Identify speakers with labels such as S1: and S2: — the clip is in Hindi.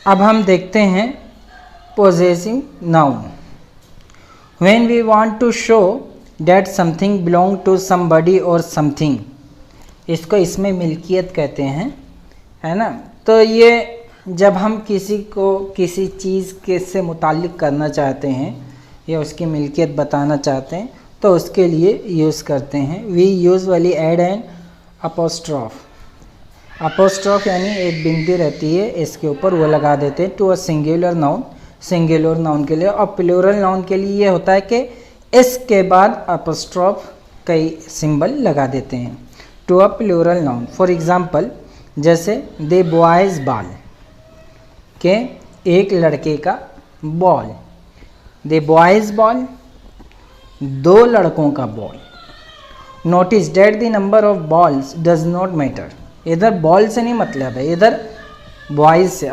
S1: अब हम देखते हैं possessive noun. When we want to show that something belong to somebody or something, इसको इसमें मिल्कियत कहते हैं, है ना। तो ये जब हम किसी को किसी चीज़ के से मुताल्लिक करना चाहते हैं या उसकी मिल्कियत बताना चाहते हैं तो उसके लिए यूज़ करते हैं। We usually add an apostrophe. Apostrophe यानी एक बिंदी रहती है इसके ऊपर, वो लगा देते हैं to a singular noun, singular noun के लिए। और प्लूरल नाउन के लिए ये होता है कि इसके बाद अपोस्ट्रॉफ कई सिंबल लगा देते हैं to a plural noun. For example जैसे दे बॉयज़ बॉल, के एक लड़के का बॉल, दे बॉयज़ बॉल दो लड़कों का ball. Notice that the number of balls does not matter, इधर बॉल से नहीं मतलब है, इधर बॉयज़ से।